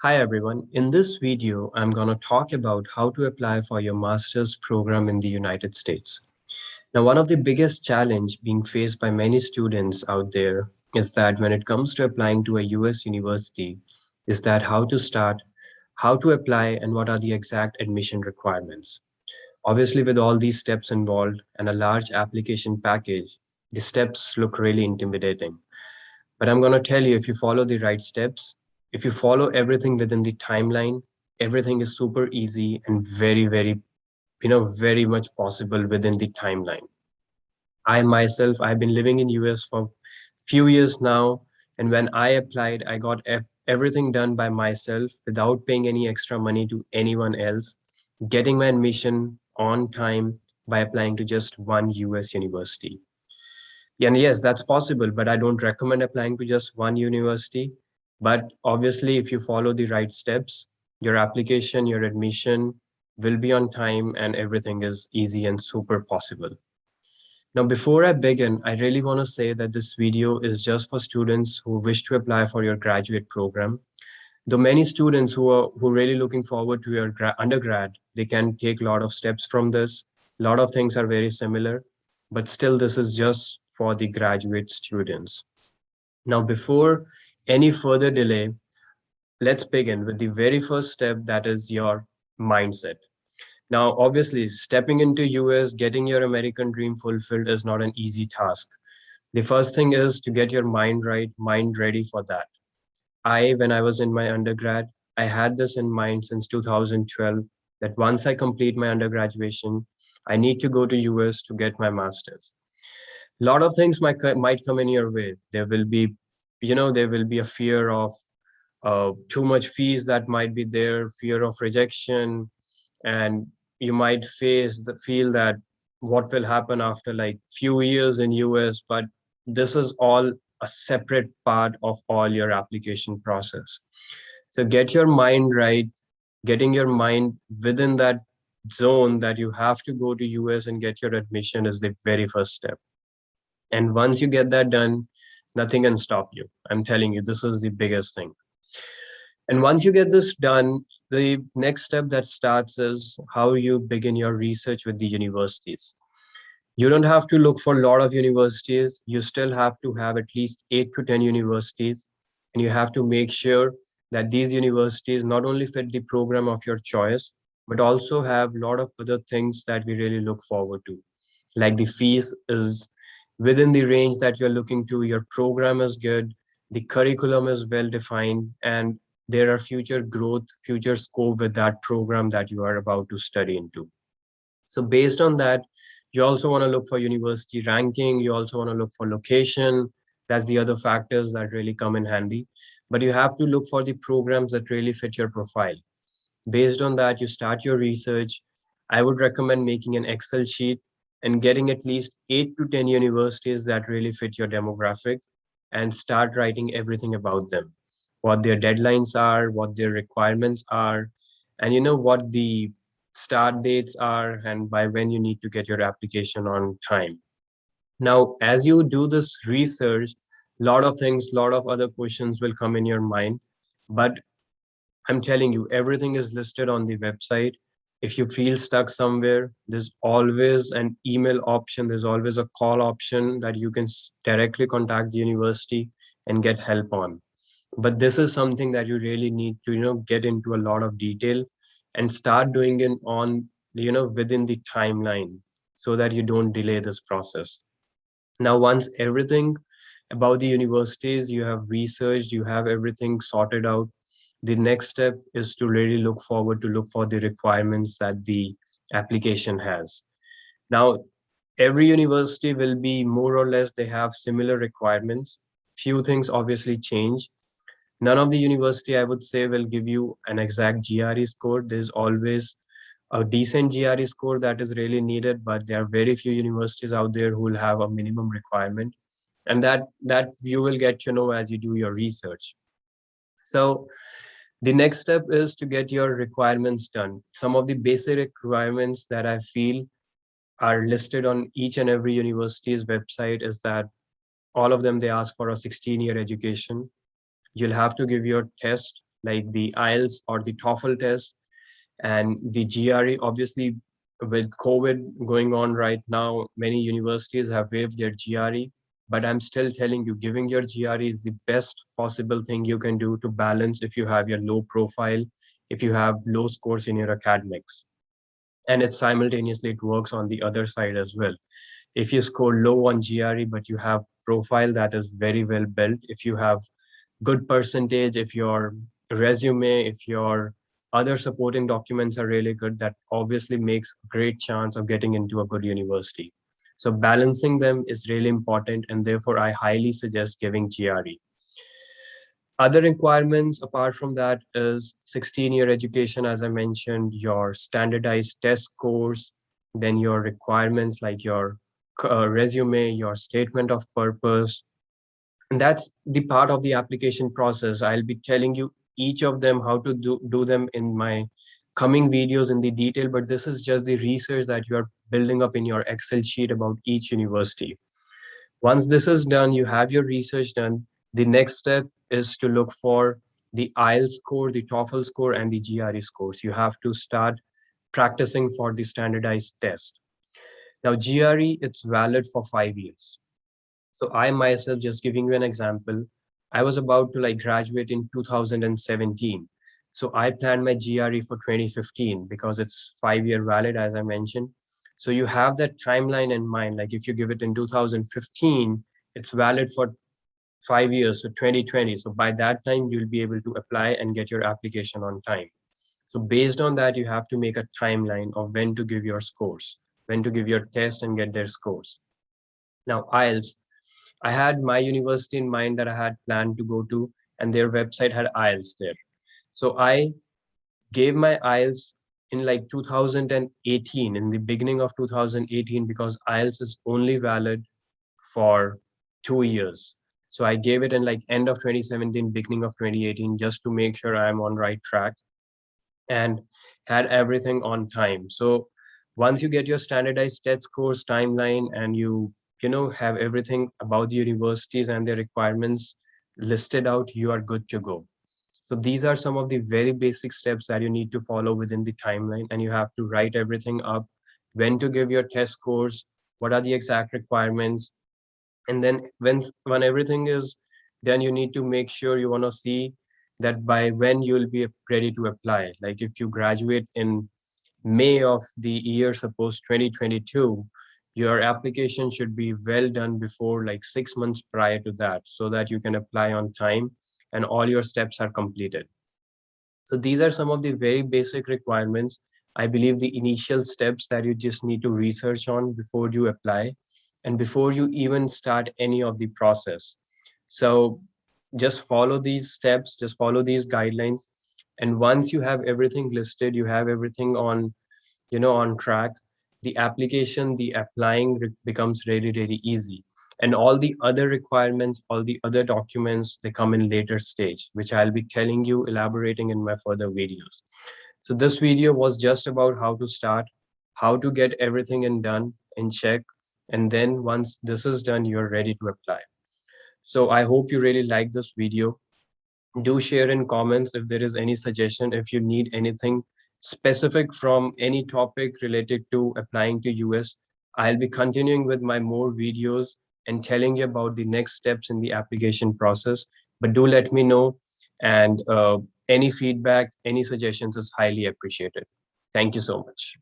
Hi everyone. In this video, I'm going to talk about how to apply for your master's program in the United States. Now, one of the biggest challenge being faced by many students out there is that when it comes to applying to a US university, is that how to start, how to apply, and what are the exact admission requirements. Obviously, with all these steps involved and a large application package, the steps look really intimidating. But I'm going to tell you, if you follow the right steps, if you follow everything within the timeline, everything is super easy and very much possible within the timeline. I myself, I've been living in US for few years now. And when I applied, I got everything done by myself without paying any extra money to anyone else, getting my admission on time by applying to just one US university. And yes, that's possible, but I don't recommend applying to just one university. But obviously, if you follow the right steps, your application, your admission will be on time and everything is easy and super possible. Now, before I begin, I really want to say that this video is just for students who wish to apply for your graduate program. Though many students who are really looking forward to your undergrad, they can take a lot of steps from this. A lot of things are very similar, but still this is just for the graduate students. Now, before any further delay, let's begin with the very first step, that is your mindset. Now, obviously, stepping into US, getting your American dream fulfilled is not an easy task. The first thing is to get your mind right, mind ready for that. When I was in my undergrad, I had this in mind since 2012 that once I complete my undergraduation, I need to go to US to get my master's. A lot of things might come in your way. There will be a fear of too much fees that might be there, fear of rejection, and you might feel that what will happen after like few years in US. But this is all a separate part of all your application process. So get your mind right. Getting your mind within that zone that you have to go to US and get your admission is the very first step. And once you get that done, nothing can stop you. I'm telling you, this is the biggest thing. And once you get this done, the next step that starts is how you begin your research with the universities. You don't have to look for a lot of universities. You still have to have at least 8 to 10 universities. And you have to make sure that these universities not only fit the program of your choice, but also have a lot of other things that we really look forward to. Like the fees is within the range that you're looking to, your program is good, the curriculum is well defined, and there are future growth, future scope with that program that you are about to study into. So based on that, you also want to look for university ranking. You also want to look for location. That's the other factors that really come in handy. But you have to look for the programs that really fit your profile. Based on that, you start your research. I would recommend making an Excel sheet and getting at least 8 to 10 universities that really fit your demographic and start writing everything about them, what their deadlines are, what their requirements are, and what the start dates are and by when you need to get your application on time. Now, as you do this research, a lot of things, a lot of other questions will come in your mind, but I'm telling you, everything is listed on the website. If you feel stuck somewhere, there's always an email option, there's always a call option that you can directly contact the university and get help on. But this is something that you really need to, get into a lot of detail and start doing it on, within the timeline so that you don't delay this process. Now, once everything about the universities you have researched, you have everything sorted out, the next step is to really look for the requirements that the application has. Now, every university will be more or less, they have similar requirements. Few things obviously change. None of the university, I would say, will give you an exact GRE score. There's always a decent GRE score that is really needed, but there are very few universities out there who will have a minimum requirement. And that you will get to know as you do your research. So the next step is to get your requirements done. Some of the basic requirements that I feel are listed on each and every university's website is that all of them, they ask for a 16-year education. You'll have to give your test like the IELTS or the TOEFL test, and the GRE. Obviously, with COVID going on right now, many universities have waived their GRE, but I'm still telling you, giving your GRE is the best possible thing you can do to balance if you have your low profile, if you have low scores in your academics. And it's simultaneously, it works on the other side as well. If you score low on GRE, but you have profile that is very well built, if you have good percentage, if your resume, if your other supporting documents are really good, that obviously makes great chance of getting into a good university. So balancing them is really important, and therefore I highly suggest giving GRE. Other requirements apart from that is 16-year education, as I mentioned, your standardized test scores, then your requirements like your resume, your statement of purpose. And that's the part of the application process. I'll be telling you each of them how to do them in my coming videos in the detail, but this is just the research that you are building up in your Excel sheet about each university. Once this is done, you have your research done. The next step is to look for the IELTS score, the TOEFL score, and the GRE scores. You have to start practicing for the standardized test. Now, GRE, it's valid for 5 years. So I myself, just giving you an example, I was about to like graduate in 2017. So I planned my GRE for 2015 because it's 5 year valid, as I mentioned. So you have that timeline in mind. Like if you give it in 2015, it's valid for 5 years, so 2020. So by that time, you'll be able to apply and get your application on time. So based on that, you have to make a timeline of when to give your scores, when to give your test and get their scores. Now, IELTS, I had my university in mind that I had planned to go to, and their website had IELTS there. So I gave my IELTS in like 2018, in the beginning of 2018, because IELTS is only valid for 2 years. So I gave it in like end of 2017, beginning of 2018, just to make sure I'm on right track and had everything on time. So once you get your standardized test scores timeline and you have everything about the universities and their requirements listed out, you are good to go. So these are some of the very basic steps that you need to follow within the timeline, and you have to write everything up, when to give your test scores, what are the exact requirements. And then when everything is done, you need to make sure, you want to see that by when you'll be ready to apply. Like if you graduate in May of the year, suppose 2022, your application should be well done before like 6 months prior to that, so that you can apply on time and all your steps are completed. So these are some of the very basic requirements. I believe the initial steps that you just need to research on before you apply and before you even start any of the process. So just follow these steps, just follow these guidelines. And once you have everything listed, you have everything on track, the application, the applying becomes really, really easy. And all the other requirements, all the other documents, they come in later stage, which I'll be telling you, elaborating in my further videos. So this video was just about how to start, how to get everything done in check. And then once this is done, you're ready to apply. So I hope you really like this video. Do share in comments if there is any suggestion, if you need anything specific from any topic related to applying to US. I'll be continuing with my more videos and telling you about the next steps in the application process. But do let me know, and any feedback, any suggestions is highly appreciated. Thank you so much.